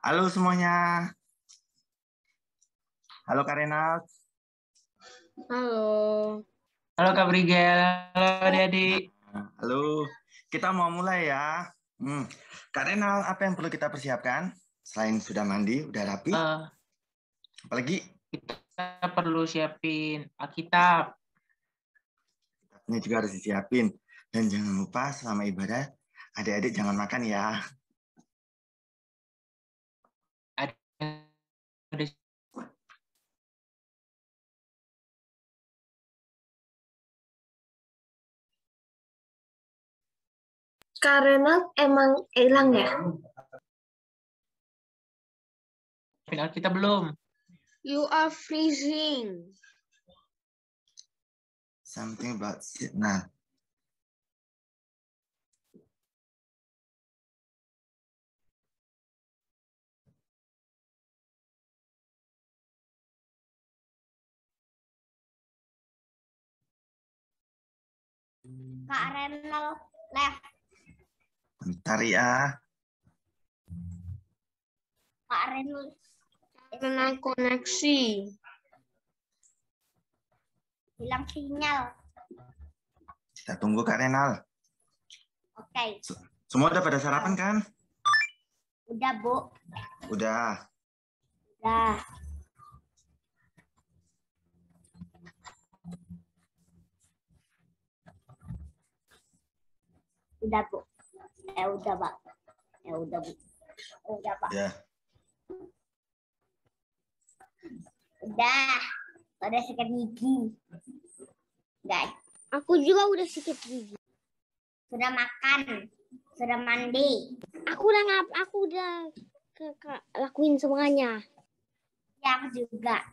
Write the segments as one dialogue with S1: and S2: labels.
S1: Halo semuanya. Halo Kak Renald.
S2: Halo.
S3: Halo Kak Brigel. Halo adik-adik.
S1: Halo. Kita mau mulai ya. Kak Renald, apa yang perlu kita persiapkan? Selain sudah mandi, udah rapi, apalagi?
S3: Kita perlu siapin Alkitab.
S1: Ini juga harus disiapin. Dan jangan lupa selama ibadah, adik-adik jangan makan ya.
S2: Karena emang hilang ya?
S3: Final kita belum.
S2: You are freezing.
S1: Something about signal.
S4: Kak Renal left.
S1: Bentar ya.
S4: Kak Renal.
S2: Karena koneksi.
S4: Hilang sinyal.
S1: Kita tunggu Kak Renald.
S4: Oke.
S1: Semua udah pada sarapan kan?
S4: Udah, Bu.
S1: Udah.
S4: Udah. Udah, Bu. Udah, Pak. Udah, Bu. Udah, Pak.
S1: Ya.
S4: Udah sikat gigi. Enggak.
S2: Aku juga udah sikat gigi.
S4: Sudah makan. Sudah mandi.
S2: Aku udah lakuin semuanya.
S4: Ya, aku juga.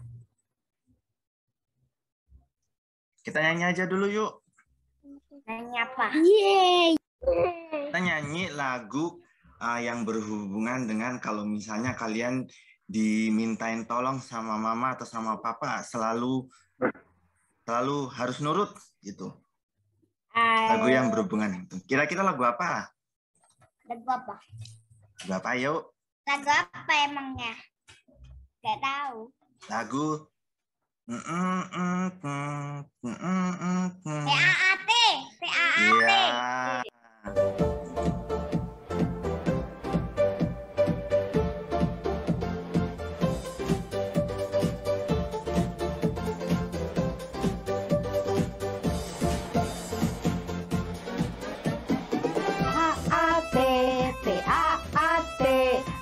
S1: Kita nyanyi aja dulu yuk.
S4: Nanya apa?
S2: Yeay.
S1: Kita nyanyi lagu yang berhubungan dengan kalau misalnya kalian dimintain tolong sama mama atau sama papa selalu harus nurut gitu. Lagu yang berhubungan itu. Kira-kira lagu apa?
S4: Lagu apa?
S1: Lagu apa yuk?
S4: Lagu apa emangnya? Gak tahu.
S1: Lagu
S4: PAAT.
S1: Iya.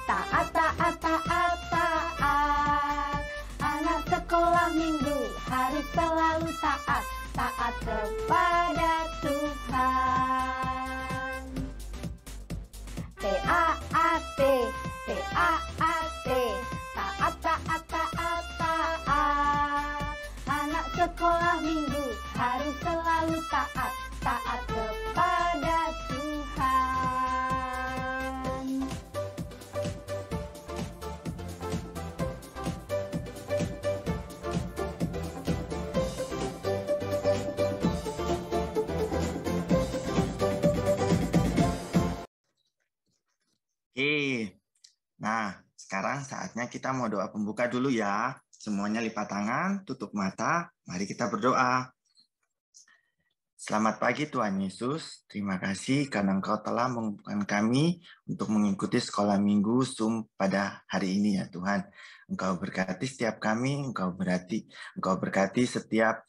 S5: Taat, taat, taat, taat. Anak sekolah minggu harus selalu taat, taat kepada Tuhan. Taat, taat, taat, taat, taat, taat. Anak sekolah minggu harus selalu taat, taat kepada Tuhan.
S1: Oke. Nah, sekarang saatnya kita mau doa pembuka dulu ya. Semuanya lipat tangan, tutup mata. Mari kita berdoa. Selamat pagi Tuhan Yesus. Terima kasih karena Engkau telah mengumpulkan kami untuk mengikuti sekolah minggu Zoom pada hari ini ya Tuhan. Engkau berkati setiap kami, Engkau berkati setiap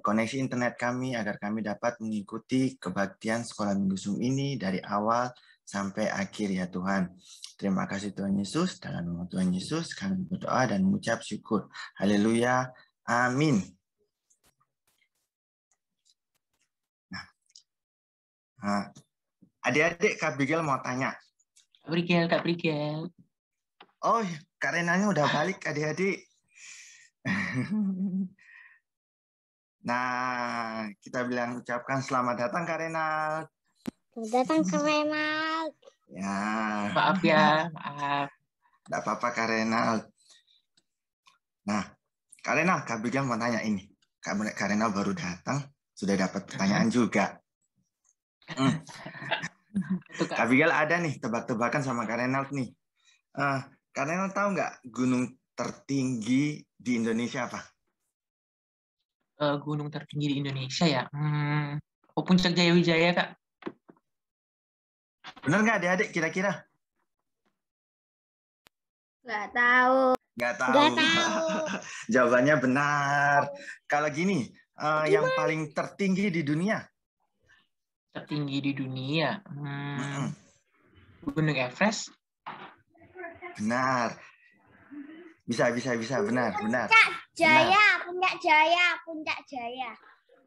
S1: koneksi internet kami agar kami dapat mengikuti kebaktian sekolah minggu Zoom ini dari awal sampai akhir ya Tuhan. Terima kasih Tuhan Yesus. Dalam nama Tuhan Yesus kami berdoa dan mengucap syukur. Haleluya. Amin. Nah, adik-adik Kak Brigel mau tanya.
S3: Kak Brigel.
S1: Oh, Kak Renanya udah balik adik-adik. Nah, kita ucapkan selamat datang Kak Renal.
S2: Selamat datang Kak Renal.
S1: Ya.
S3: Maaf ya, maaf.
S1: Tidak apa-apa Kak Renal. Nah, Kak Renal, Kak Brigel mau tanya ini. Kak Renal baru datang, sudah dapat pertanyaan juga. Kak Brigel ada nih tebak-tebakan sama Kak Renal nih. Kalian tahu nggak gunung tertinggi di Indonesia apa?
S3: Gunung tertinggi di Indonesia ya. Puncak Jayawijaya, Kak.
S1: Benar nggak adik-adik kira-kira?
S4: Nggak tahu.
S1: Nggak tahu.
S2: Nggak tahu.
S1: Jawabannya benar. Kalau gini, yang paling tertinggi di dunia?
S3: Tertinggi di dunia. Gunung Everest.
S1: Benar. Bisa, benar.
S4: Puncak Jaya.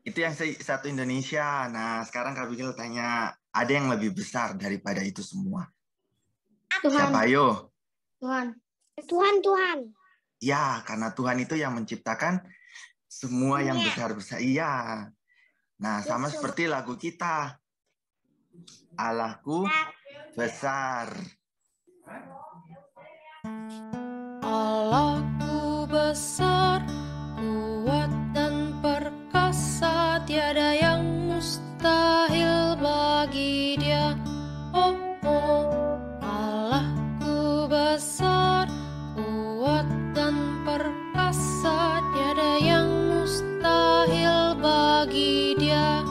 S1: Itu yang satu Indonesia. Nah, sekarang Kak Bigil tanya, ada yang lebih besar daripada itu semua? Siapa, ayo?
S2: Tuhan.
S1: Ya, karena Tuhan itu yang menciptakan semua yang besar-besar. Iya. Nah, sama seperti lagu kita. Allahku besar.
S6: Allahku besar, kuat dan perkasa, tiada yang mustahil bagi Dia. Oh, Allahku besar, kuat dan perkasa, tiada yang mustahil bagi Dia.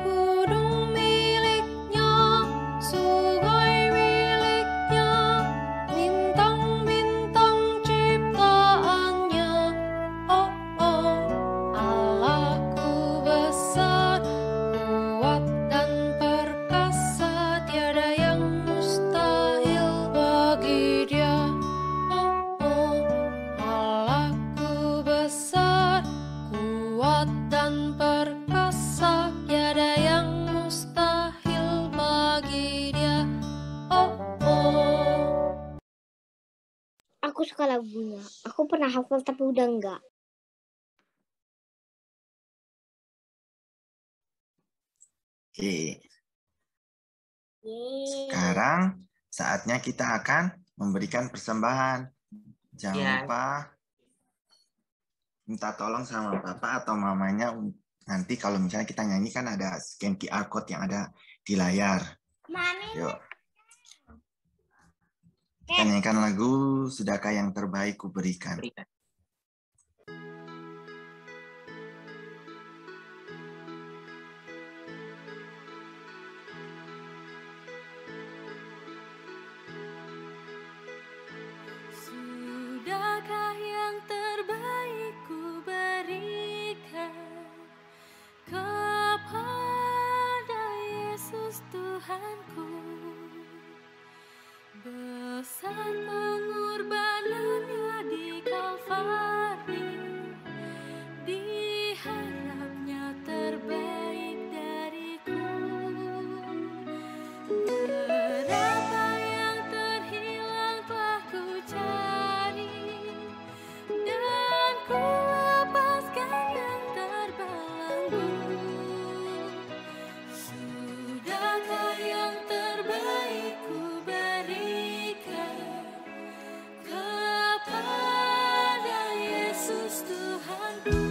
S6: Gunung miliknya, sungai miliknya, bintang-bintang ciptaannya. Allahku besar, kuat dan perkasa, tiada yang mustahil bagi Dia. Allahku besar, kuat dan perkasa, tiada yang mustahil bagi Dia.
S2: Aku suka lagunya. Aku pernah hafal tapi udah enggak.
S1: Oke. Sekarang saatnya kita akan memberikan persembahan. Jangan
S3: Ya.
S1: lupa minta tolong sama papa atau mamanya. Nanti kalau misalnya kita nyanyi kan ada scan QR code yang ada di layar. Yuk. Kita nyanyikan lagu Sudahkah yang terbaik kuberikan.
S3: Berikan.
S6: Sudahkah yang terbaik ku berikan kepada Yesus Tuhanku? Besar pengorbanannya di Kalvari, diharapnya terbaik dariku. Berapa yang terhilang telah ku cari, dan ku lepaskan yang terbelenggu. Sudahkah yang terbaik ku berikan kepada Yesus Tuhanku?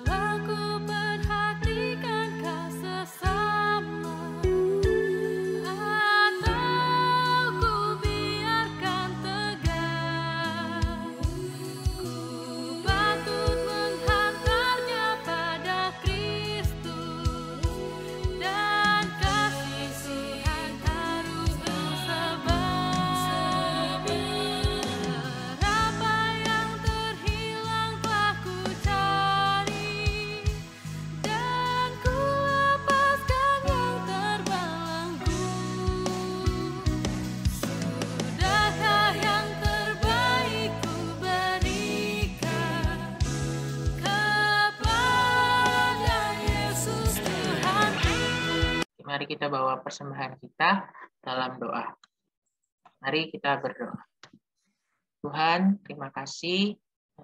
S6: Telah ku perhatikangkah sesama, atau ku biarkan tegar? Ku patut menghantarnya pada Kristus, dan kasihan harus tersebar. Berapa yang terhilang telah ku cari, dan ku lepaskan yang terbelenggu. Sudahkah yang terbaik ku berikan kepada Yesus Tuhanku?
S3: Mari kita bawa persembahan kita dalam doa. Mari kita berdoa. Tuhan, terima kasih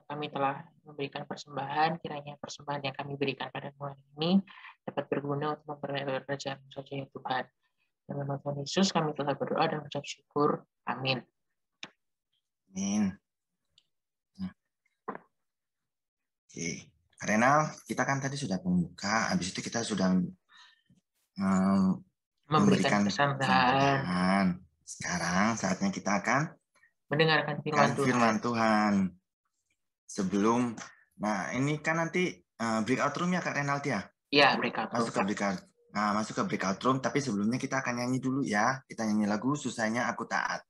S3: kami telah memberikan persembahan. Kiranya persembahan yang kami berikan pada hari ini dapat berguna untuk memperoleh kerajaan saja ya Tuhan. Dalam nama Tuhan Yesus kami telah berdoa dan mengucap syukur. Amin.
S1: Amin. Oke. Renal, kita kan tadi sudah pembuka, habis itu kita sudah
S3: Memberikan
S1: memberikan
S3: kesembahan,
S1: kesembahan. Sekarang saatnya kita akan
S3: mendengarkan firman Tuhan.
S1: firman Tuhan. Sebelum, nah ini kan nanti breakout room ya Kak Renaldi ya?
S3: Ya, breakout room.
S1: Masuk ke breakout. Nah, masuk ke breakout room, tapi sebelumnya kita akan nyanyi dulu ya. Kita nyanyi lagu Susahnya Aku Taat.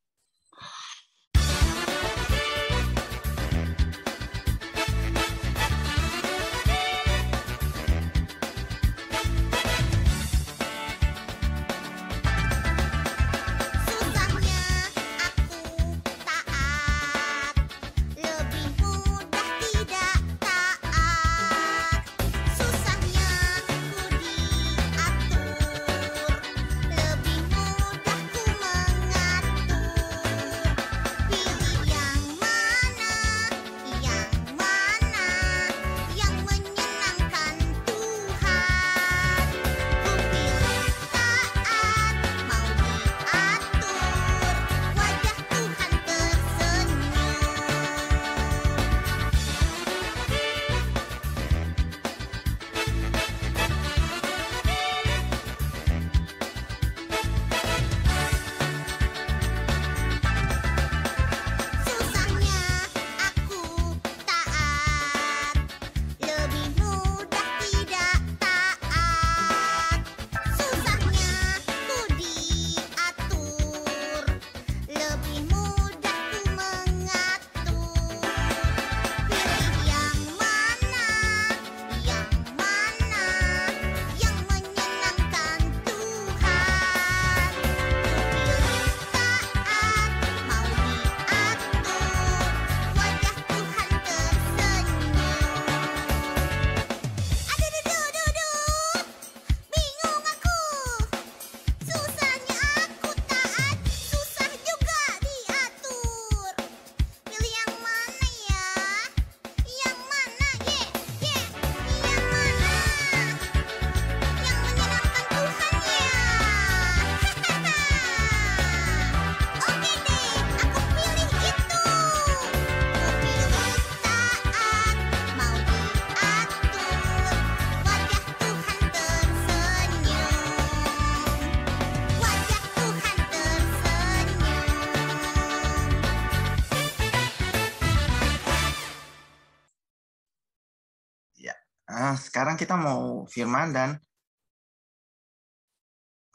S1: Sekarang kita mau firman dan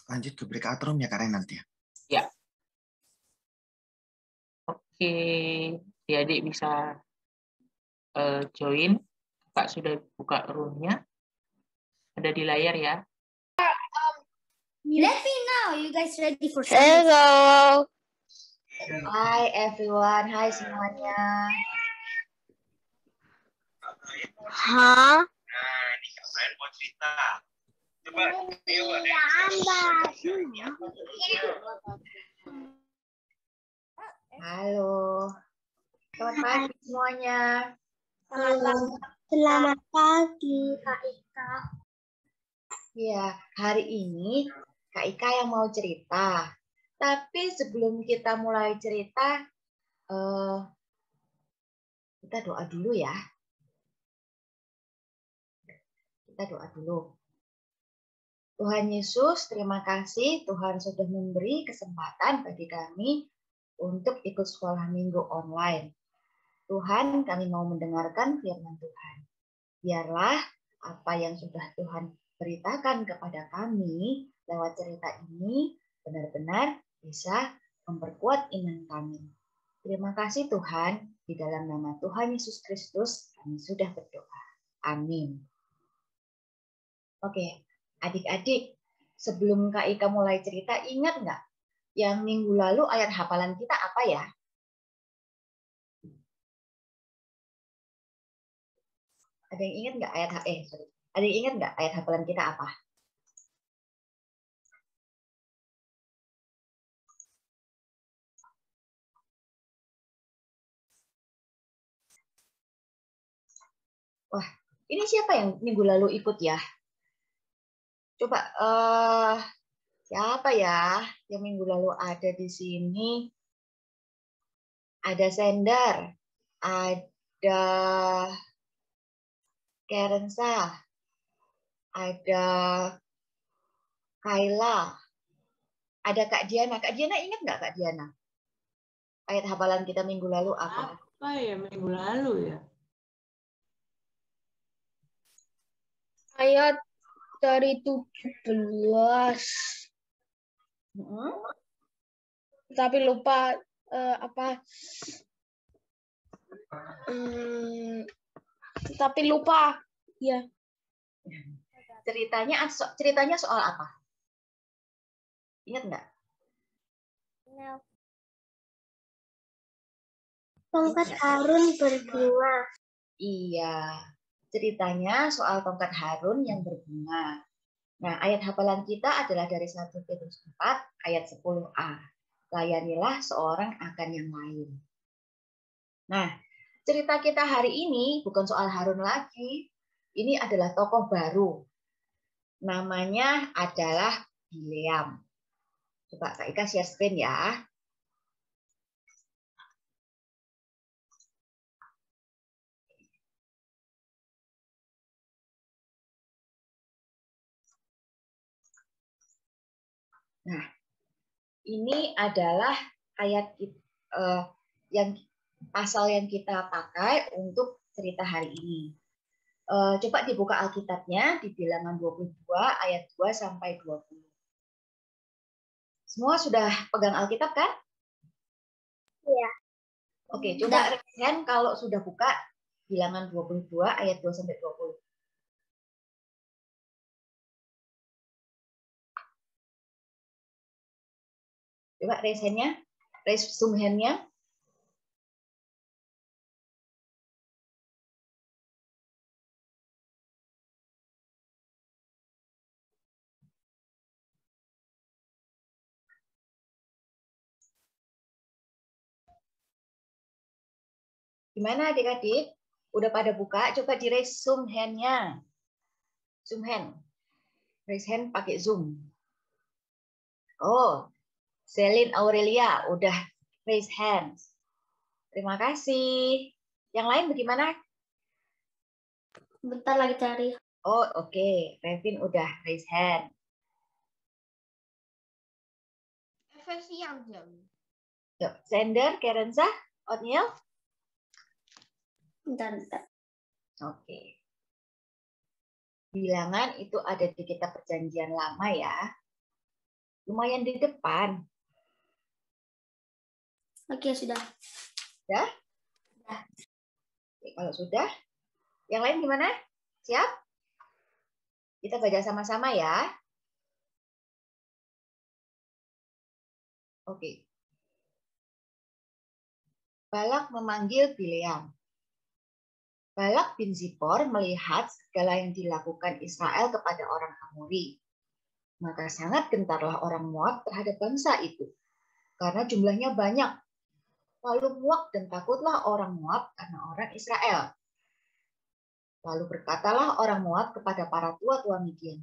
S1: lanjut ke breakout room ya Kak Renaldi.
S3: Ya. Oke, adik bisa join. Kak sudah buka roomnya. Ada di layar ya.
S2: Let me know. You guys ready for
S7: Hello.
S8: Hi everyone, hai semuanya.
S7: Hah?
S1: Nah, ini Kak Brian mau cerita. Coba,
S8: Halo. Selamat pagi semuanya.
S2: Selamat pagi, Kak Ika.
S8: Ya, hari ini Kak Ika yang mau cerita. Tapi sebelum kita mulai cerita, kita doa dulu ya. Kita doa dulu. Tuhan Yesus, terima kasih Tuhan sudah memberi kesempatan bagi kami untuk ikut sekolah minggu online. Tuhan, kami mau mendengarkan firman Tuhan. Biarlah apa yang sudah Tuhan beritakan kepada kami lewat cerita ini benar-benar bisa memperkuat iman kami. Terima kasih Tuhan, di dalam nama Tuhan Yesus Kristus kami sudah berdoa. Amin. Oke, adik-adik, sebelum Kak Ika mulai cerita, ingat nggak yang minggu lalu ayat hafalan kita apa ya? Ada yang ingat nggak Ada yang ingat nggak ayat hafalan kita apa? Wah, ini siapa yang minggu lalu ikut ya? Coba siapa ya yang minggu lalu ada di sini? Ada Sender, ada Kerensa, ada Kaila, ada Kak Diana. Kak Diana ingat nggak Kak Diana? Ayat hafalan kita minggu lalu apa?
S9: Apa ya minggu lalu ya?
S2: Ayat dari 17. Tapi lupa apa. Tapi lupa. Ya.
S8: Ceritanya soal apa? Ingat nggak?
S2: Tongkat Harun berbunga.
S8: Iya, ceritanya soal tongkat Harun yang berbunga. Nah, ayat hafalan kita adalah dari 1 Petrus 4 ayat 10a. Layanilah seorang akan yang lain. Nah, cerita kita hari ini bukan soal Harun lagi. Ini adalah tokoh baru. Namanya adalah Bileam. Coba Kak Ika share screen ya. Nah, ini adalah ayat yang pasal yang kita pakai untuk cerita hari ini. Coba dibuka Alkitabnya di Bilangan 22 ayat 2 sampai 20. Semua sudah pegang Alkitab kan?
S2: Iya.
S8: Oke, coba raise hand kalau sudah buka Bilangan 22 ayat 2 sampai 20. Coba raise hand-nya, raise zoom hand-nya. Gimana adik-adik? Udah pada buka? Coba di raise zoom hand-nya. Zoom hand. Raise hand pakai zoom. Oh, Selin Aurelia udah raise hand. Terima kasih. Yang lain bagaimana?
S2: Bentar lagi cari.
S8: Oh, oke. Revin udah raise hand.
S2: Versi yang jam.
S8: Yuk, Sender, Kerenza, Otniel.
S2: Bentar.
S8: Oke. Bilangan itu ada di kitab Perjanjian Lama ya. Lumayan di depan.
S2: Oke, sudah.
S8: Sudah? Oke, kalau sudah, yang lain gimana? Siap? Kita baca sama-sama ya. Oke. Balak memanggil Bileam. Balak bin Zipor melihat segala yang dilakukan Israel kepada orang Amori. Maka sangat gentarlah orang Moab terhadap bangsa itu, karena jumlahnya banyak. Lalu muak dan takutlah orang Moab karena orang Israel. Lalu berkatalah orang Moab kepada para tua-tua Midian,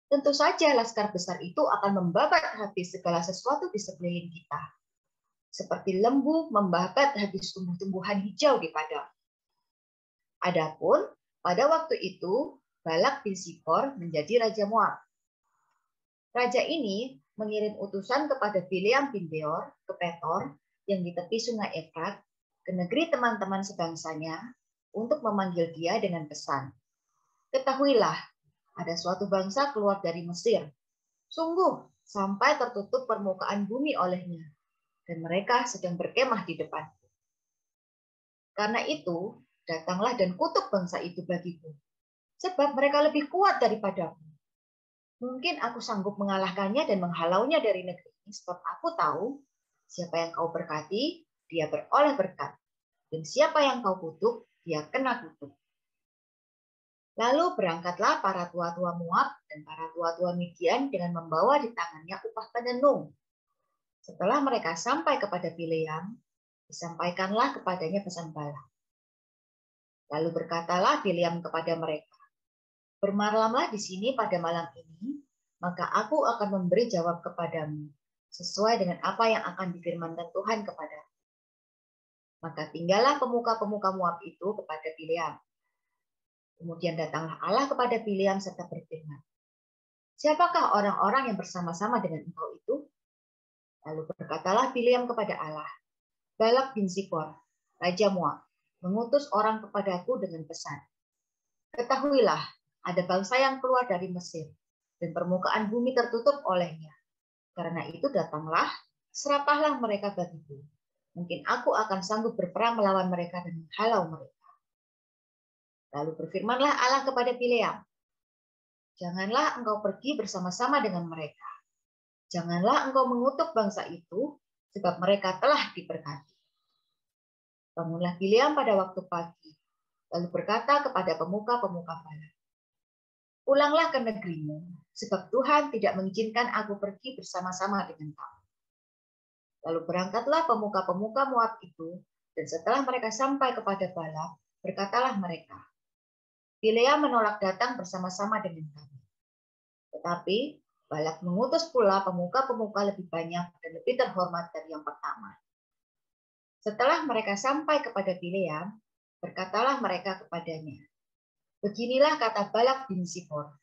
S8: tentu saja laskar besar itu akan membabat habis segala sesuatu di sekeliling kita, seperti lembu membabat habis tumbuh-tumbuhan hijau di padang. Adapun pada waktu itu Balak bin Zipor menjadi raja Moab. Raja ini mengirim utusan kepada Bileam bin Beor ke Petor yang di tepi sungai Efrat, ke negeri teman-teman sebangsanya, untuk memanggil dia dengan pesan. Ketahuilah, ada suatu bangsa keluar dari Mesir. Sungguh, sampai tertutup permukaan bumi olehnya, dan mereka sedang berkemah di depan. Karena itu, datanglah dan kutuk bangsa itu bagiku, sebab mereka lebih kuat daripadaku. Mungkin aku sanggup mengalahkannya dan menghalaunya dari negeri ini, sebab aku tahu siapa yang kau berkati, dia beroleh berkat. Dan siapa yang kau kutuk, dia kena kutuk. Lalu berangkatlah para tua-tua Moab dan para tua-tua Midian dengan membawa di tangannya upah penenung. Setelah mereka sampai kepada Bileam, disampaikanlah kepadanya pesan Balak. Lalu berkatalah Bileam kepada mereka, bermalamlah di sini pada malam ini, maka aku akan memberi jawab kepadamu, sesuai dengan apa yang akan difirmankan Tuhan kepadamu. Maka tinggallah pemuka-pemuka Moab itu kepada Bileam. Kemudian datanglah Allah kepada Bileam serta berfirman, "Siapakah orang-orang yang bersama-sama dengan engkau itu?" Lalu berkatalah Bileam kepada Allah, "Balak bin Zipor, Raja Moab, mengutus orang kepadaku dengan pesan. Ketahuilah, ada bangsa yang keluar dari Mesir, dan permukaan bumi tertutup olehnya. Karena itu datanglah, serapahlah mereka bagiku. Mungkin aku akan sanggup berperang melawan mereka dan menghalau mereka." Lalu berfirmanlah Allah kepada Bileam, "Janganlah engkau pergi bersama-sama dengan mereka. Janganlah engkau mengutuk bangsa itu, sebab mereka telah diberkati." Bangunlah Bileam pada waktu pagi, lalu berkata kepada pemuka-pemuka Balak, "Pulanglah ke negerimu, sebab Tuhan tidak mengizinkan aku pergi bersama-sama dengan kamu." Lalu berangkatlah pemuka-pemuka Moab itu, dan setelah mereka sampai kepada Balak, berkatalah mereka, "Bileam menolak datang bersama-sama dengan kami." Tetapi Balak mengutus pula pemuka-pemuka lebih banyak dan lebih terhormat dari yang pertama. Setelah mereka sampai kepada Bileam, berkatalah mereka kepadanya, "Beginilah kata Balak bin Zipor,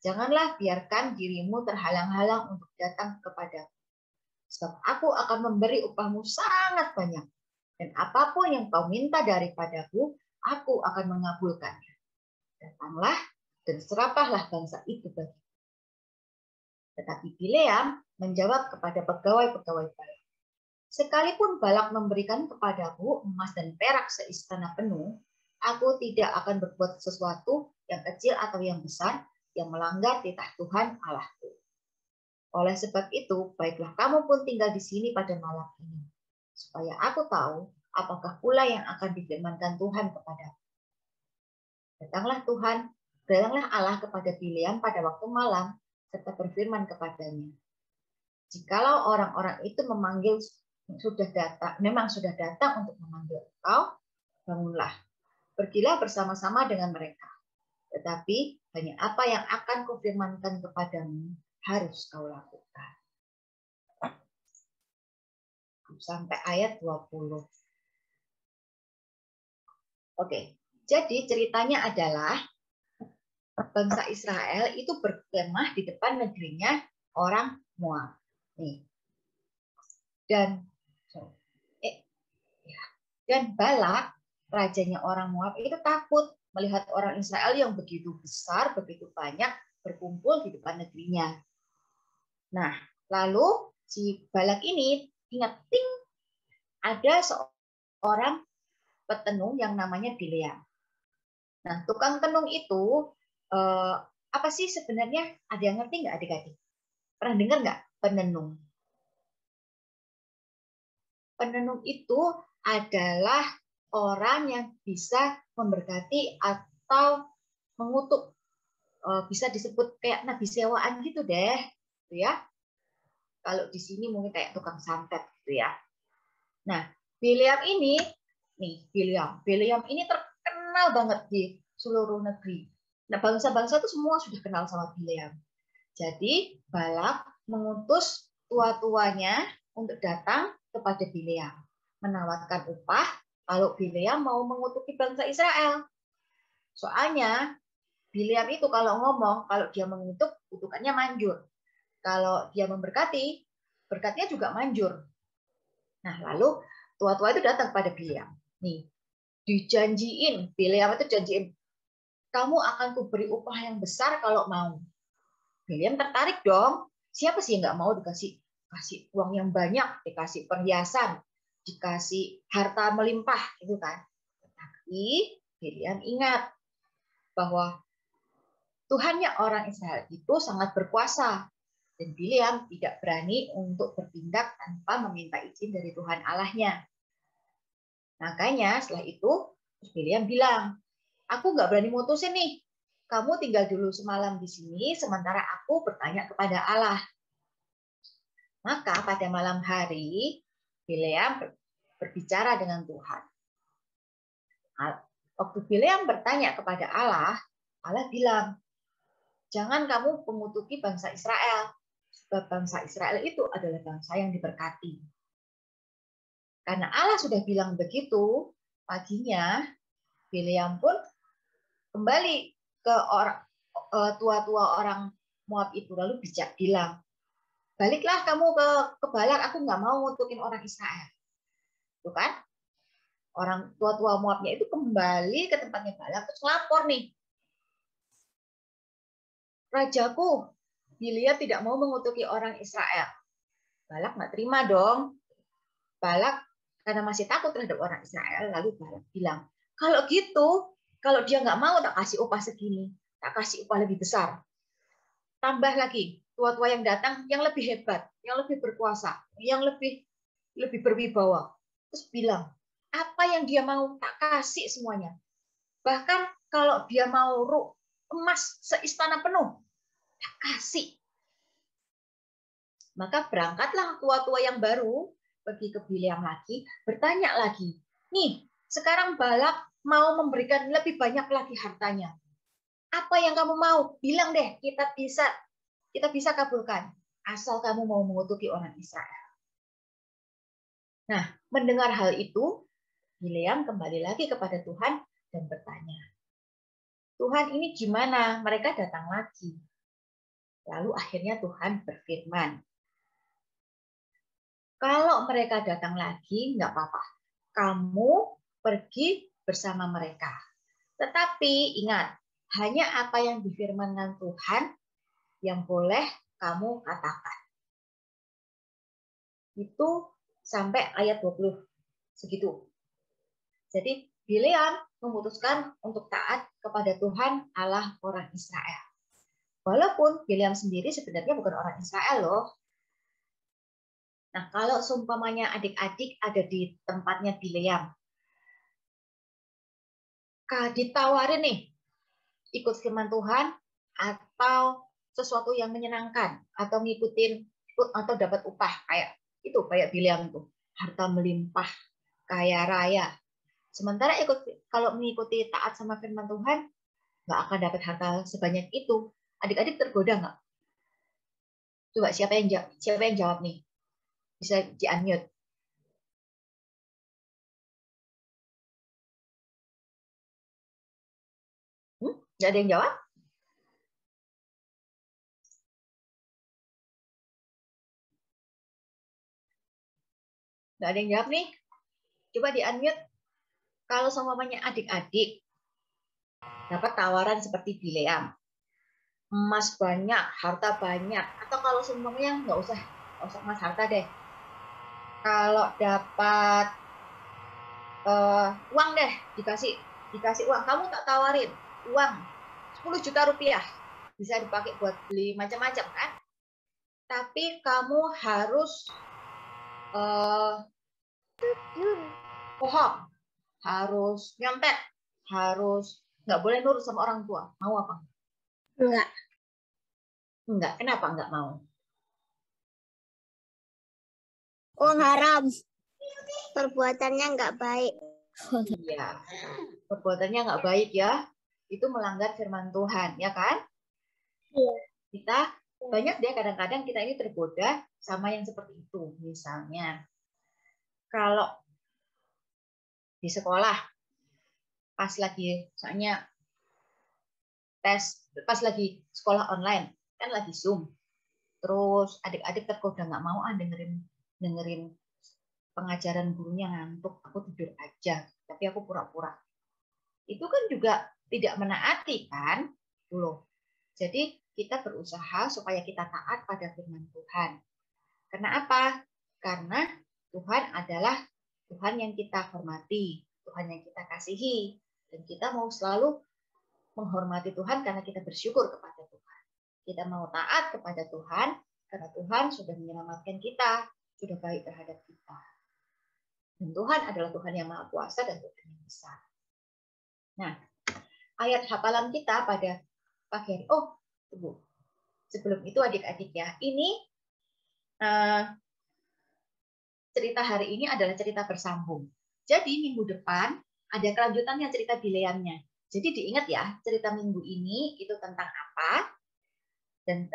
S8: janganlah biarkan dirimu terhalang-halang untuk datang kepadaku, sebab aku akan memberi upahmu sangat banyak, dan apapun yang kau minta daripadaku, aku akan mengabulkannya. Datanglah dan serapahlah bangsa itu bagiku." Tetapi Bileam menjawab kepada pegawai-pegawai Balak, "Sekalipun Balak memberikan kepadaku emas dan perak seistana penuh, aku tidak akan berbuat sesuatu yang kecil atau yang besar yang melanggar titah Tuhan Allahku. Oleh sebab itu, baiklah kamu pun tinggal di sini pada malam ini, supaya aku tahu apakah pula yang akan difirmankan Tuhan kepadaku." Datanglah Allah kepada Bileam pada waktu malam, serta berfirman kepadanya, "Jikalau orang-orang itu memang sudah datang untuk memanggil engkau, bangunlah, pergilah bersama-sama dengan mereka. Tetapi banyak apa yang akan kufirmankan kepadamu harus kau lakukan." Sampai ayat 20. Oke, jadi ceritanya adalah bangsa Israel itu berkemah di depan negerinya orang Moab. Nih. Dan Balak, rajanya orang Moab itu takut melihat orang Israel yang begitu besar, begitu banyak berkumpul di depan negerinya. Nah, lalu si Balak ini ingat, ada seorang petenung yang namanya Bileam. Nah, tukang tenung itu apa sih sebenarnya? Ada yang ngerti nggak adik-adik? Pernah dengar nggak penenung? Penenung itu adalah orang yang bisa memberkati atau mengutuk, bisa disebut kayak nabi sewaan gitu deh, gitu ya. Kalau di sini mungkin kayak tukang santet gitu ya. Nah, Bileam ini terkenal banget di seluruh negeri. Nah, bangsa-bangsa itu semua sudah kenal sama Bileam. Jadi Balak mengutus tua-tuanya untuk datang kepada Bileam, menawarkan upah kalau Bileam mau mengutuki bangsa Israel. Soalnya Bileam itu kalau ngomong, kalau dia mengutuk, kutukannya manjur. Kalau dia memberkati, berkatnya juga manjur. Nah, lalu tua-tua itu datang kepada Bileam. Nih, dijanjiin, Bileam itu janjiin, "Kamu akan kuberi upah yang besar kalau mau." Bileam tertarik dong. Siapa sih yang nggak mau dikasih uang yang banyak, dikasih perhiasan, dikasih harta melimpah, gitu kan? Tapi Bileam ingat bahwa Tuhannya orang Israel itu sangat berkuasa, dan Bileam tidak berani untuk bertindak tanpa meminta izin dari Tuhan Allahnya. Makanya setelah itu Bileam bilang, "Aku nggak berani mutusin nih. Kamu tinggal dulu semalam di sini, sementara aku bertanya kepada Allah." Maka pada malam hari, Bileam berbicara dengan Tuhan. Waktu Bileam bertanya kepada Allah, Allah bilang, "Jangan kamu mengutuki bangsa Israel, sebab bangsa Israel itu adalah bangsa yang diberkati." Karena Allah sudah bilang begitu, paginya Bileam pun kembali ke orang tua-tua orang Moab itu, lalu bijak bilang, baliklah kamu ke Balak, aku nggak mau ngutukin orang Israel. Tuh kan? Orang tua-tua Moabnya itu kembali ke tempatnya Balak, terus lapor nih, rajaku, Gilead tidak mau mengutuki orang Israel. Balak nggak terima dong. Balak karena masih takut terhadap orang Israel, lalu Balak bilang, kalau gitu, kalau dia nggak mau, tak kasih upah segini, tak kasih upah lebih besar. Tambah lagi, tua-tua yang datang yang lebih hebat, yang lebih berkuasa, yang lebih berwibawa. Terus bilang, apa yang dia mau, tak kasih semuanya. Bahkan kalau dia mau emas seistana penuh, tak kasih. Maka berangkatlah tua-tua yang baru pergi ke Bileam lagi, bertanya lagi, nih sekarang Balak mau memberikan lebih banyak lagi hartanya. Apa yang kamu mau? Bilang deh, kita bisa kabulkan. Asal kamu mau mengutuki orang Israel. Nah, mendengar hal itu, Bileam kembali lagi kepada Tuhan dan bertanya, Tuhan ini gimana? Mereka datang lagi. Lalu akhirnya Tuhan berfirman, kalau mereka datang lagi, nggak apa-apa. Kamu pergi bersama mereka. Tetapi ingat, hanya apa yang difirmankan Tuhan yang boleh kamu katakan. Itu sampai ayat 20 segitu. Jadi Bileam memutuskan untuk taat kepada Tuhan Allah orang Israel. Walaupun Bileam sendiri sebenarnya bukan orang Israel loh. Nah, kalau seumpamanya adik-adik ada di tempatnya Bileam, ditawarin nih, ikut firman Tuhan atau sesuatu yang menyenangkan atau ngikutin atau dapat upah kayak Bileam itu, harta melimpah, kaya raya. Sementara kalau mengikuti taat sama firman Tuhan, nggak akan dapat harta sebanyak itu. Adik-adik tergoda nggak? Coba siapa yang jawab nih? Bisa di-unmute. Nggak ada yang jawab? Nggak ada yang jawab nih? Coba di-unmute. Kalau semuanya adik-adik dapat tawaran seperti Bileam, emas banyak, harta banyak, atau kalau semuanya nggak usah emas harta deh. Kalau dapat uang deh, dikasih uang, kamu tak tawarin uang 10 juta rupiah, bisa dipakai buat beli macam-macam kan? Tapi kamu harus bohong, harus nyontek, harus nggak boleh nurut sama orang tua. Mau apa?
S2: Enggak.
S8: Enggak. Kenapa enggak mau?
S2: Uang haram. Perbuatannya enggak baik.
S8: Iya. Perbuatannya enggak baik ya. Itu melanggar firman Tuhan, ya kan?
S2: Iya.
S8: Kita banyak deh kadang-kadang kita ini tergoda sama yang seperti itu. Misalnya, kalau di sekolah pas lagi soalnya pas lagi sekolah online kan lagi Zoom, terus adik-adik tergoda nggak mau dengerin pengajaran gurunya, ngantuk, aku tidur aja, tapi aku pura-pura. Itu kan juga tidak menaati kan, dulu. Jadi kita berusaha supaya kita taat pada firman Tuhan. Karena apa? Karena Tuhan adalah Tuhan yang kita hormati, Tuhan yang kita kasihi, dan kita mau selalu menghormati Tuhan karena kita bersyukur kepada Tuhan. Kita mau taat kepada Tuhan karena Tuhan sudah menyelamatkan kita, sudah baik terhadap kita. Dan Tuhan adalah Tuhan yang Maha Kuasa dan Tuhan yang besar. Nah, ayat hafalan kita pada pagi hari. Oh, tunggu. Sebelum itu adik-adik ya, ini cerita hari ini adalah cerita bersambung. Jadi minggu depan ada kelanjutannya cerita Bileamnya. Jadi diingat ya, cerita minggu ini itu tentang apa, dan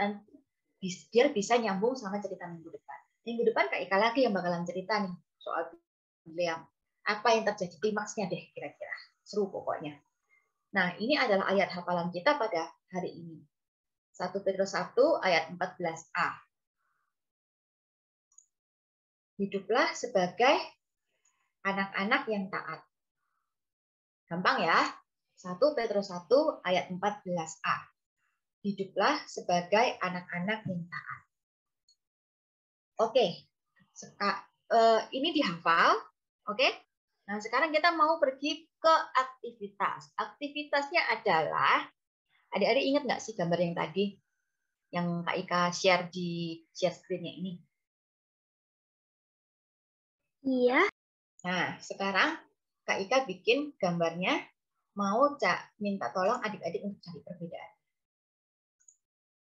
S8: biar bisa nyambung sama cerita minggu depan. Minggu depan Kak Ika lagi yang bakalan cerita nih soal Bileam. Apa yang terjadi, klimaksnya deh kira-kira. Seru pokoknya. Nah, ini adalah ayat hafalan kita pada hari ini. 1 Petrus 1 ayat 14a. Hiduplah sebagai anak-anak yang taat. Gampang ya. 1 Petrus 1 ayat 14a. Hiduplah sebagai anak-anak yang taat. Oke. Ini dihafal. Oke. Nah, sekarang kita mau pergi ke aktivitas. Aktivitasnya adalah, adik-adik ingat nggak sih gambar yang tadi? Yang Kak Ika share di share screen-nya ini?
S2: Iya.
S8: Nah, sekarang Kak Ika bikin gambarnya, mau minta tolong adik-adik untuk cari perbedaan.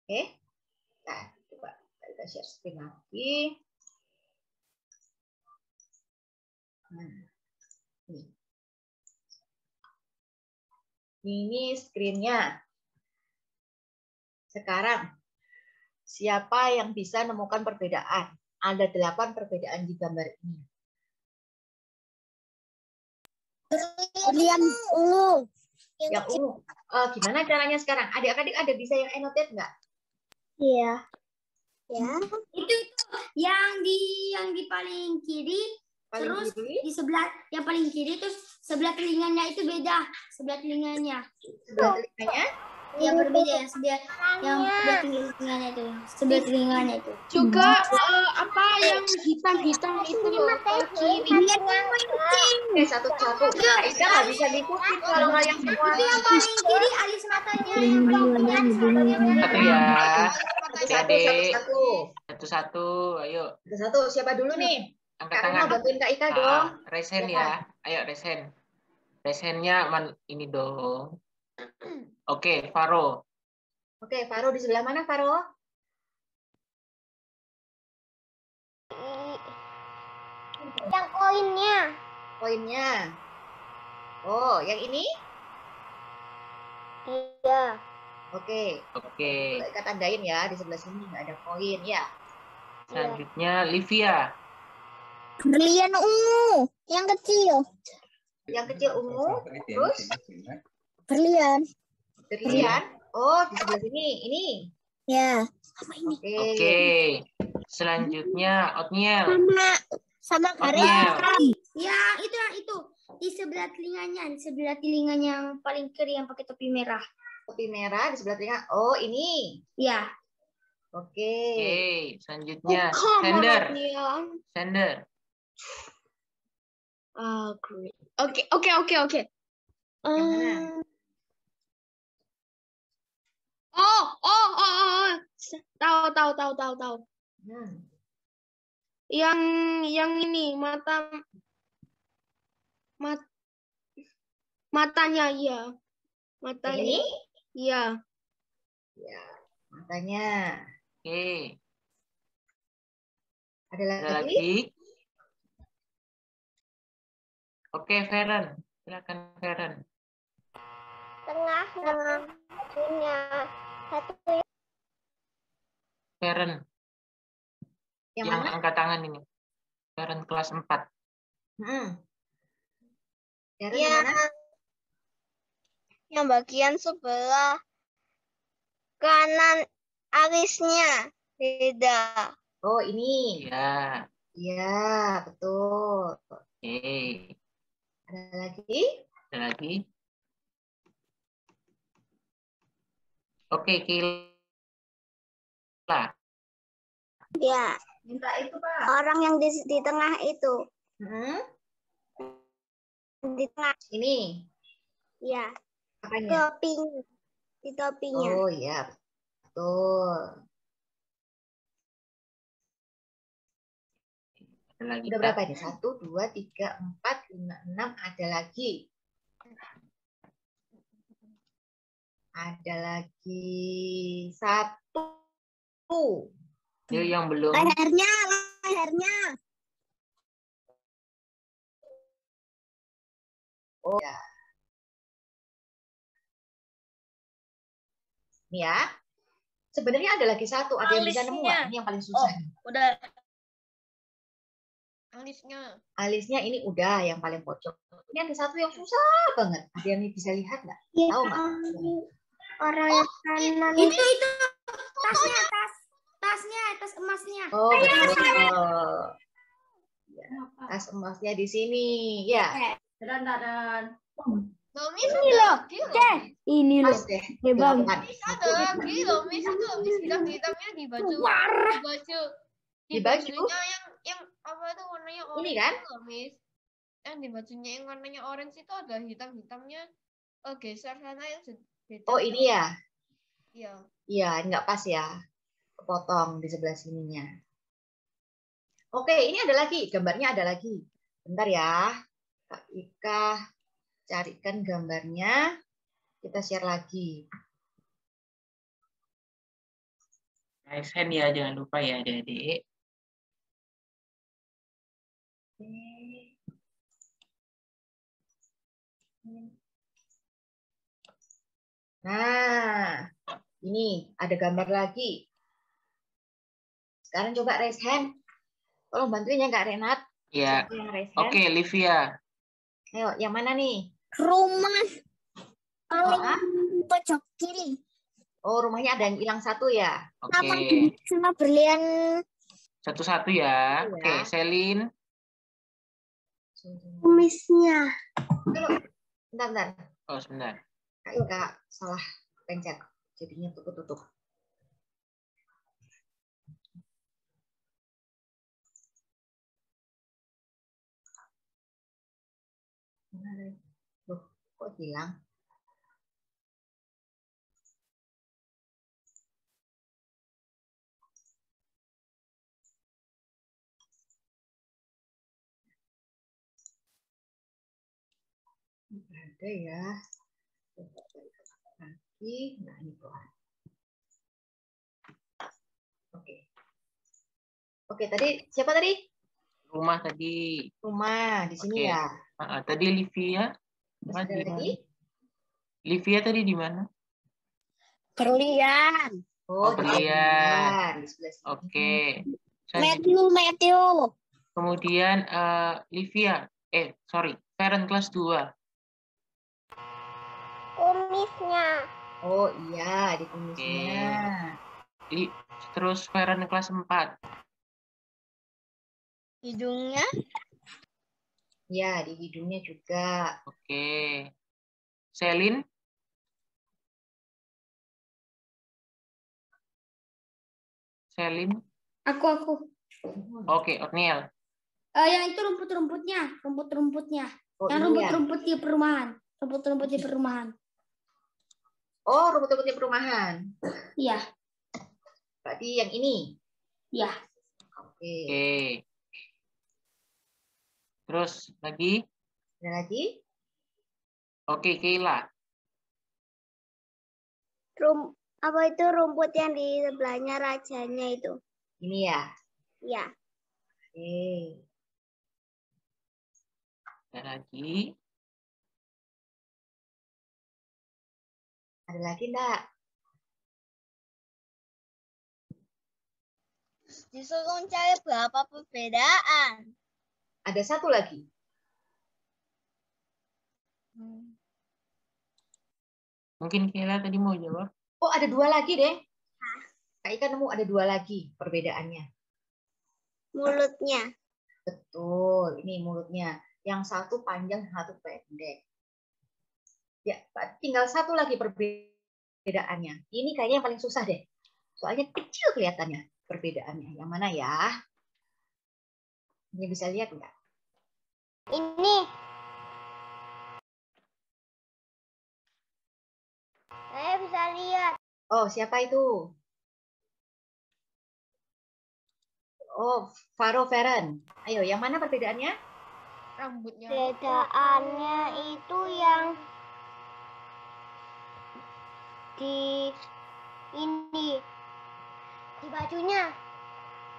S8: Oke? Nah, coba Kak Ika share screen lagi. Nah, ini screen-nya. Sekarang, siapa yang bisa menemukan perbedaan? Ada 8 perbedaan di gambar ini.
S2: Berlian ungu.
S8: Yang ungu. Gimana caranya sekarang? Adik-adik ada bisa yang annotate nggak?
S2: Iya. Ya.
S4: Itu yang di paling kiri,
S8: Paling
S4: terus
S8: kiri.
S4: di sebelah yang paling kiri terus sebelah telinganya itu beda, sebelah telinganya.
S8: Sebelah telinganya?
S4: Yang berbeda yang sebelah telinganya itu, sebelah telinganya itu.
S2: Juga apa yang hitam-hitam itu loh ke kiri.
S8: Oke, satu-satu. Kak Ika nggak bisa ngikutin kalau nggak yang semua.
S4: Yang paling kiri alis matanya, yang paling kiri alis matanya.
S3: Satu ya.
S8: Satu-satu.
S3: Satu-satu, ayo.
S8: Satu. Siapa dulu nih?
S3: Angkat
S8: Kak
S3: tangan.
S8: Rena bantuin Kak Ika dong.
S3: Resen ya. Ayo resen. Resennya ini dong. Oke, Faro.
S8: Oke, Faro di sebelah mana, Faro?
S2: Yang koinnya.
S8: Koinnya. Oh, yang ini?
S2: Iya.
S8: Oke.
S3: Oke.
S8: Kak Ika tandain ya, di sebelah sini nggak ada koin ya.
S3: Selanjutnya Livia.
S2: Berlian ungu. Yang kecil.
S8: Yang kecil ungu, terus
S2: Berlian.
S8: berlian. Oh, di sebelah sini. Ini.
S2: Ya.
S8: Oke.
S3: Oke. Selanjutnya Otniel.
S2: Sama
S3: Otniel.
S4: Ya, itu di sebelah telinganya yang paling kiri yang pakai topi merah.
S8: Topi merah di sebelah telinga. Oh, ini.
S4: Ya.
S8: Oke.
S3: Oke. Selanjutnya Sander. Sander.
S2: Great. Oke.
S8: Yang mana?
S2: Tahu. Yang ini matanya iya. Matanya.
S8: Ini?
S2: Iya.
S8: Ya, matanya.
S3: Oke.
S8: Ada
S3: Ada
S8: lagi?
S3: lagi? Oke, Feren. Silakan Feren.
S2: Tengah satunya. Satu
S3: Feren.
S8: Yang
S3: Yang
S8: mana?
S3: angkat tangan ini. Feren kelas 4.
S8: Yang
S2: ya.
S8: mana?
S2: Yang bagian sebelah kanan alisnya beda.
S8: Oh, ini.
S3: Iya.
S8: Iya, betul.
S3: Oke.
S8: Ada lagi?
S3: Ada lagi? Oke, Kila.
S2: Ya.
S8: Minta itu, Pak.
S2: Orang yang di tengah itu. Di tengah.
S8: Ini.
S2: Ya.
S8: Apanya?
S2: Topinya. Di topinya.
S8: Oh, iya. Betul.
S3: Ada lagi,
S8: Udah
S3: Kak?
S8: berapa ini? 1, 2, 3, 4, 5, 6. Ada lagi. Ada lagi 1.
S3: Yuk, yang belum.
S2: Lehernya.
S8: Oh ya. Ini ya. Sebenarnya ada lagi 1. Ada yang bisa nemu nggak? Ini yang paling susah.
S2: Udah.
S8: Alisnya ini udah yang paling pojok. Ini ada satu yang susah banget. Ada yang bisa lihat nggak? Tahu nggak?
S4: Orang yang kanan. Itu tasnya, tasnya, tas emasnya.
S8: Oh, betul. Ya, tas emasnya di sini. Ya.
S9: Dan.
S4: Ini loh. Ini loh.
S8: Mas deh.
S4: Bang.
S2: Gini loh, Miss, itu Miss hitam-hitamnya di baju.
S8: Di baju?
S2: Yang apa itu warnanya
S8: Ini
S2: orange
S8: kan?
S2: itu loh, Miss. Yang di bajunya yang warnanya orange itu ada hitam-hitamnya. Geser sana yang beda.
S8: Oh, ini ya?
S2: Iya.
S8: Iya, nggak pas ya. Kepotong di sebelah sininya. Oke, ini ada lagi. Gambarnya ada lagi. Bentar ya. Kak Ika carikan gambarnya. Kita share lagi.
S3: Raise hand ya, jangan lupa ya adik-adik.
S8: Nah, ini ada gambar lagi. Sekarang coba raise hand. Tolong bantuin ya Kak Renat.
S3: Ya.
S8: Siapa yang raise hand?
S3: Oke, Livia.
S8: Ayo, yang mana nih?
S4: Rumah paling pojok kiri.
S8: Oh, rumahnya ada yang hilang satu ya?
S3: Oke.
S4: Sama berlian.
S3: Satu-satu ya.
S8: Iya.
S3: Oke, Selin.
S4: Kumisnya.
S8: Bentar.
S3: Oh, sebentar.
S8: Kak Ika salah pencet. Jadinya tutup. Loh, kok hilang? Ada ya. Coba lagi. Nah, ini keluar. Oke, tadi siapa tadi?
S3: Rumah tadi.
S8: Rumah di sini
S3: Oke.
S8: ya.
S3: Tadi Livia.
S8: Terus ada lagi?
S3: Livia tadi di mana?
S4: Berlian.
S8: Oh, di
S3: berlian.
S8: di sebelah sini.
S3: Oke.
S4: Matthew.
S3: Kemudian Livia. Feren kelas 2.
S4: Kumisnya.
S8: Oh iya, di kumisnya.
S3: Terus Feren kelas 4.
S4: Hidungnya.
S8: Ya, di hidungnya juga.
S3: Oke. Selin.
S4: Aku.
S3: Oke, Otniel.
S4: Yang itu rumput-rumputnya.
S8: Oh,
S4: Yang
S8: ini
S4: rumput-rumput di perumahan. Rumput-rumput di perumahan.
S8: Oh, rumput-rumputnya perumahan.
S4: Iya.
S8: Berarti yang ini.
S4: Iya.
S8: Oke.
S3: Terus lagi?
S8: Ada lagi?
S3: Oke, Keila.
S4: Apa itu rumput yang di sebelahnya rajanya itu?
S8: Ini ya?
S4: Iya.
S8: Oke.
S3: Ada lagi?
S8: Ada lagi enggak?
S4: Disuruh cari berapa perbedaan.
S8: Ada satu lagi.
S3: Mungkin Keila tadi mau jawab.
S8: Oh, ada 2 lagi deh. Kak Ika nemu ada 2 lagi perbedaannya.
S4: Mulutnya.
S8: Betul, ini mulutnya. Yang satu panjang, satu pendek. Ya, tinggal satu lagi perbedaannya. Ini kayaknya yang paling susah deh. Soalnya kecil kelihatannya perbedaannya. Yang mana ya? Ini bisa lihat nggak?
S4: Ini. Saya bisa lihat.
S8: Oh, siapa itu? Oh, Feren. Ayo, yang mana perbedaannya?
S2: Rambutnya.
S4: Perbedaannya itu yang di ini. Di bajunya.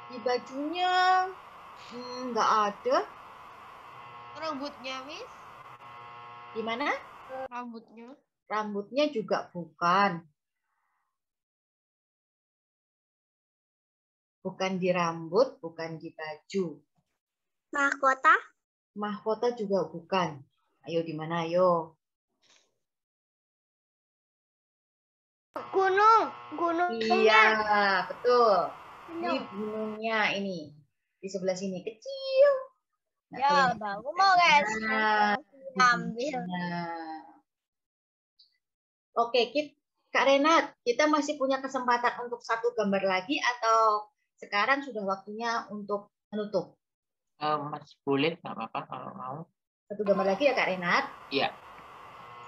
S8: Di bajunya nggak ada.
S2: Rambutnya, Miss.
S8: Di mana?
S2: Rambutnya.
S8: Rambutnya juga bukan. Bukan di rambut, bukan di baju.
S4: Mahkota.
S8: Mahkota juga bukan. Ayo di mana ayo?
S4: Gunung.
S8: Iya,
S4: Gunungnya.
S8: betul. Di
S4: Gunung.
S8: gunungnya ini. Di sebelah sini kecil. Nggak
S4: Ya,
S8: kelihatan.
S4: baru mau guys.
S8: Nah,
S4: Ambil.
S8: nah. Oke, Kak Renat, kita masih punya kesempatan untuk satu gambar lagi atau sekarang sudah waktunya untuk menutup?
S3: Masih boleh, nggak apa-apa kalau mau.
S8: Satu gambar lagi ya Kak Renat?
S3: Iya.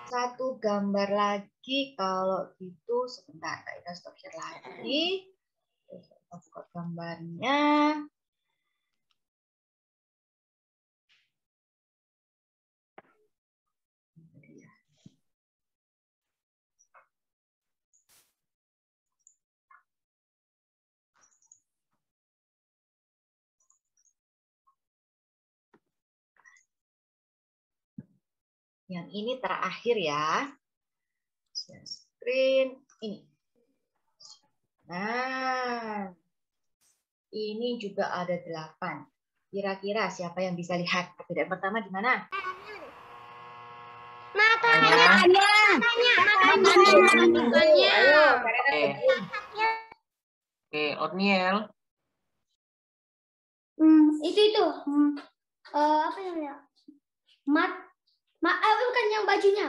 S8: Satu gambar lagi, kalau gitu sebentar, kita stop share lagi. Terus kita buka gambarnya. Yang ini terakhir ya. Share screen. Ini. Nah, ini juga ada 8. Kira-kira siapa yang bisa lihat? Perbedaan pertama di mana?
S3: Matanya.
S8: Ayo,
S3: Oke. Oke, Otniel.
S4: Itu. Apa namanya? Bukan yang bajunya,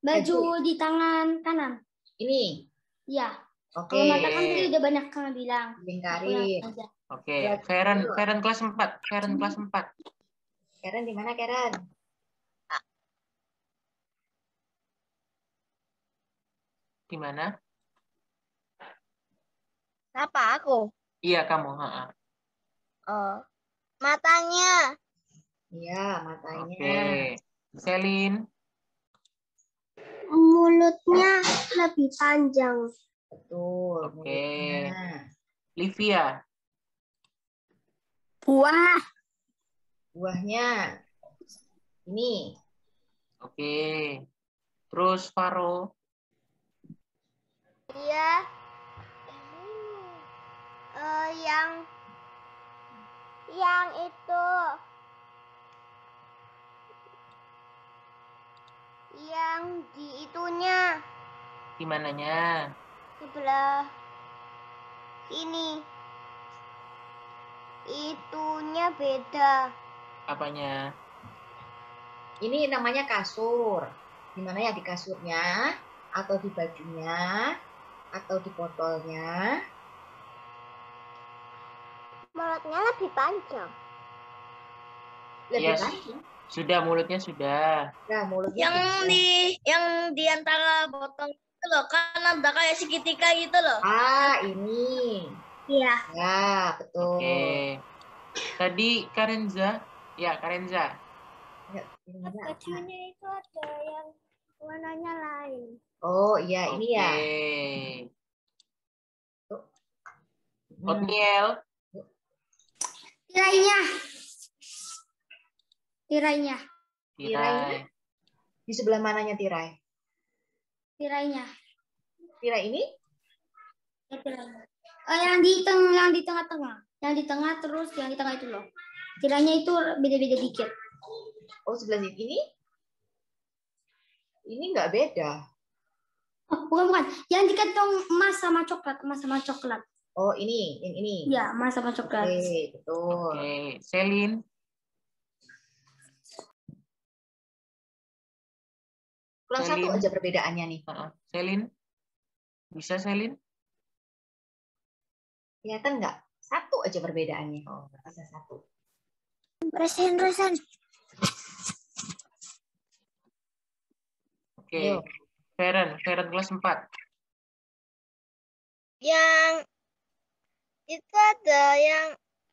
S4: baju di tangan kanan.
S8: Ini.
S4: Iya.
S8: Oke.
S4: Kalau mata kan tadi udah banyak kan bilang.
S8: Lingkarin.
S3: Oke, Karen kelas 4. Karen kelas 4.
S8: Karen di mana, Karen?
S3: Di mana?
S4: Apa aku?
S3: Iya, kamu.
S4: Matanya.
S8: Iya, matanya.
S3: Oke. Selin.
S4: Mulutnya lebih panjang.
S8: Betul.
S3: Oke.
S8: Mulutnya.
S3: Livia.
S4: Buah.
S8: Buahnya. Ini.
S3: Oke. Terus Faro.
S4: Iya. Yang itu. Yang di itunya.
S3: Di mananya?
S4: Sebelah ini. Itunya beda.
S3: Apanya?
S8: Ini namanya kasur. Di mana ya, di kasurnya, atau di bajunya, atau di botolnya?
S4: Mulutnya lebih panjang.
S8: Lebih
S3: Yes.
S8: panjang.
S3: Sudah, mulutnya sudah.
S8: Nah, mulutnya
S4: Yang di antara botol itu loh, kan ada kayak segitiga gitu loh.
S8: ini.
S4: Iya.
S8: Ya, betul.
S3: Oke. Tadi Karenza. Ya, Karenza.
S8: Ya, ini ada apa?
S4: Bajunya itu ada yang warnanya lain.
S8: Oh, iya, ini ya.
S3: Otniel.
S4: Tirainya.
S3: Tirai.
S8: Di sebelah mananya tirai?
S4: Tirainya.
S8: Tirai ini?
S4: Yang di tengah-tengah. Yang di tengah terus yang di tengah itu loh. Tirainya itu beda-beda dikit.
S8: Oh, sebelah sini. Ini nggak beda.
S4: Oh, bukan. Yang dikantong emas sama coklat.
S8: Oh, ini.
S4: Iya, emas sama coklat.
S8: Oke, betul.
S3: Oke. Selin.
S8: Kurang satu
S3: Selin.
S8: aja perbedaannya nih.
S3: Selin. Bisa Selin?
S8: Kelihatan nggak? Satu aja perbedaannya.
S3: Oh.
S8: Bisa satu.
S4: Resen.
S3: Oke.
S8: Ayo.
S3: Feren kelas 4.
S4: Yang itu ada yang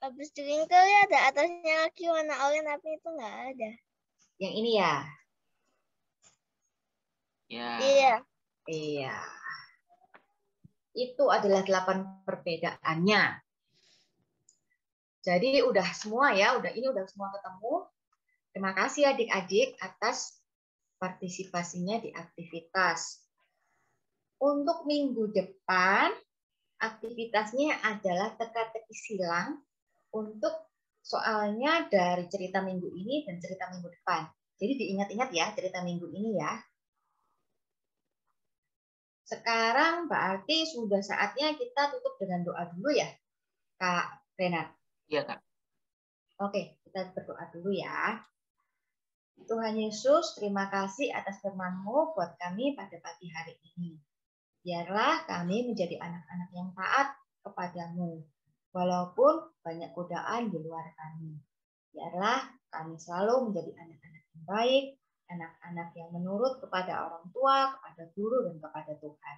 S4: habis diringkel ya, ada atasnya lagi warna oranye tapi itu nggak ada.
S8: Yang ini ya?
S3: Ya.
S8: Iya. Itu adalah 8 perbedaannya. Jadi udah semua ya, ini udah semua ketemu. Terima kasih adik-adik atas partisipasinya di aktivitas. Untuk minggu depan, aktivitasnya adalah teka-teki silang untuk soalnya dari cerita minggu ini dan cerita minggu depan. Jadi diingat-ingat ya cerita minggu ini ya. Sekarang berarti sudah saatnya kita tutup dengan doa dulu ya, Kak Renat.
S3: Iya, Kak.
S8: Oke, kita berdoa dulu ya. Tuhan Yesus, terima kasih atas firman-Mu buat kami pada pagi hari ini. Biarlah kami menjadi anak-anak yang taat kepadamu, walaupun banyak godaan di luar kami. Biarlah kami selalu menjadi anak-anak yang baik, anak-anak yang menurut kepada orang tua, kepada guru, dan kepada Tuhan.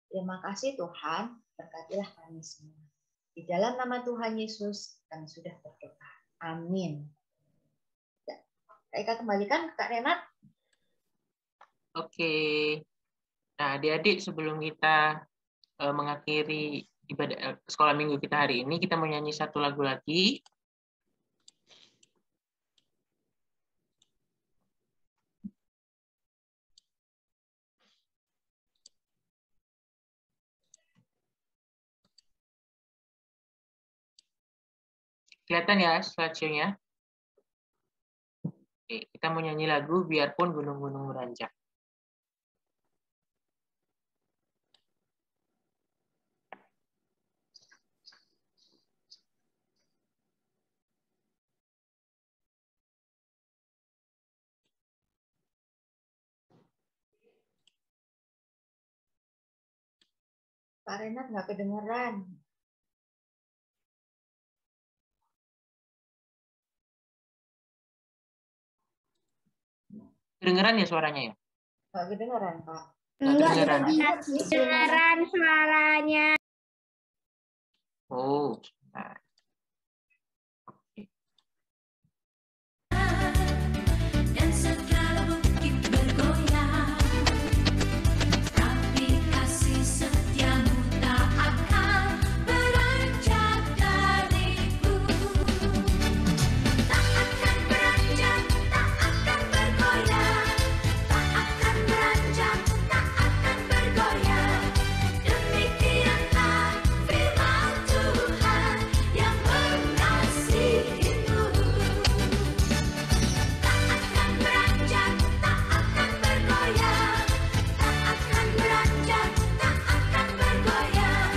S8: Terima kasih Tuhan, berkatilah kami semua. Di dalam nama Tuhan Yesus, kami sudah berdoa. Amin. Eka kembalikan ke Kak Renat.
S3: Oke. Nah, adik-adik, sebelum kita mengakhiri ibadah sekolah minggu kita hari ini, kita mau nyanyi satu lagu lagi. Kelihatan ya slideshow-nya? Oke, kita mau nyanyi lagu Biarpun Gunung-Gunung Beranjak.
S8: Kak Renat nggak kedengeran.
S3: Kedengeran ya suaranya ya?
S8: Nggak kedengeran, Pak.
S3: Nggak kedengeran.
S4: Kedengeran suaranya.
S3: Oh, sebentar.
S6: Dan segala bukit bergoyang, tapi kasih setiamu tak akan beranjak dariku. Tak akan beranjak, tak akan bergoyang, tak akan beranjak, tak akan bergoyang. Demikianlah firman Tuhan yang mengasihimu. Tak akan beranjak, tak akan bergoyang, tak akan beranjak, tak akan bergoyang.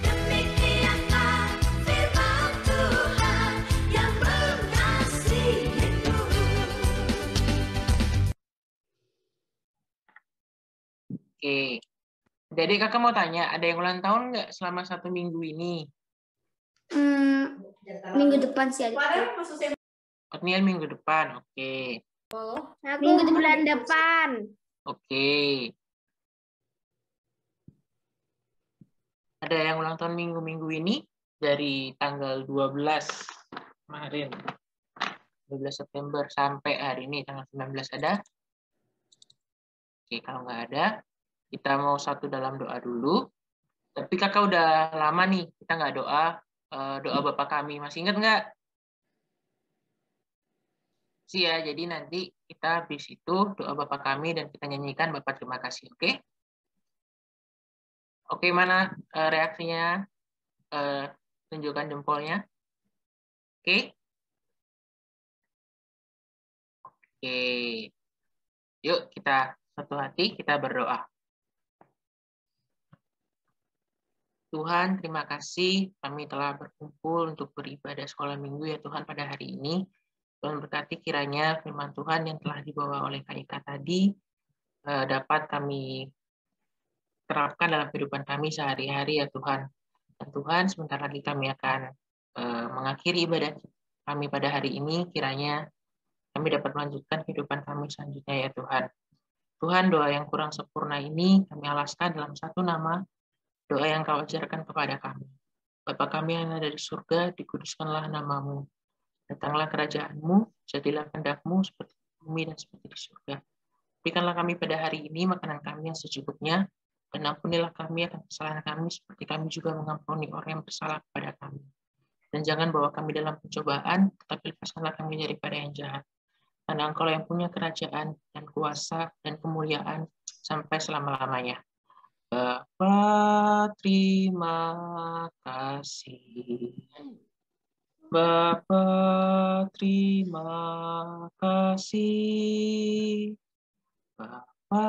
S6: Demikianlah firman Tuhan yang mengasihimu.
S3: Oke. Jadi kakak mau tanya, ada yang ulang tahun nggak selama 1 minggu ini?
S4: Minggu depan sih ada.
S3: Otniel minggu depan, oke.
S4: Minggu bulan depan.
S3: Oke. Ada yang ulang tahun minggu-minggu ini dari tanggal 12 kemarin. 12 September sampai hari ini tanggal 19 ada? Oke, kalau nggak ada, kita mau satu dalam doa dulu. Tapi kakak udah lama nih, kita nggak doa Bapa Kami. Masih ingat nggak? Sih ya, jadi nanti kita habis itu doa Bapa Kami dan kita nyanyikan Bapa terima kasih, oke? Oke, mana reaksinya? Tunjukkan jempolnya. Oke? Oke. Yuk kita satu hati, kita berdoa. Tuhan, terima kasih kami telah berkumpul untuk beribadah sekolah minggu ya Tuhan pada hari ini. Tuhan berkati kiranya firman Tuhan yang telah dibawa oleh Kak Ika tadi dapat kami terapkan dalam kehidupan kami sehari-hari ya Tuhan. Dan Tuhan, sebentar lagi kami akan mengakhiri ibadah kami pada hari ini. Kiranya kami dapat melanjutkan kehidupan kami selanjutnya ya Tuhan. Tuhan, doa yang kurang sempurna ini kami alaskan dalam satu nama, doa yang Kau ajarkan kepada kami. Bapa kami yang ada di surga, dikuduskanlah namamu. Datanglah kerajaan-Mu, jadilah kehendak-Mu seperti di bumi dan seperti di surga. Berikanlah kami pada hari ini makanan kami yang secukupnya, dan ampunilah kami akan kesalahan kami seperti kami juga mengampuni orang yang bersalah kepada kami. Dan jangan bawa kami dalam pencobaan, tetapi lepaskanlah kami daripada yang jahat. Karena Engkau yang punya kerajaan dan kuasa dan kemuliaan sampai selama-lamanya. Bapa, terima kasih. Bapa, terima kasih. Bapa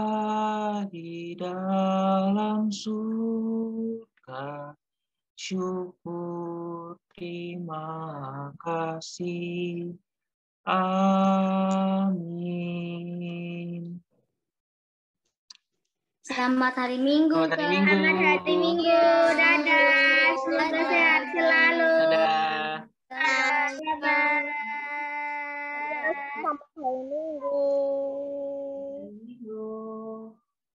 S3: di dalam surga, syukur, terima kasih. Amin.
S10: Selamat hari Minggu.
S3: Selamat hari Minggu.
S10: Selamat hari Minggu. Dadah. Semoga sehat selalu.
S3: Dadah.
S10: Bye.
S4: Selamat hari Minggu.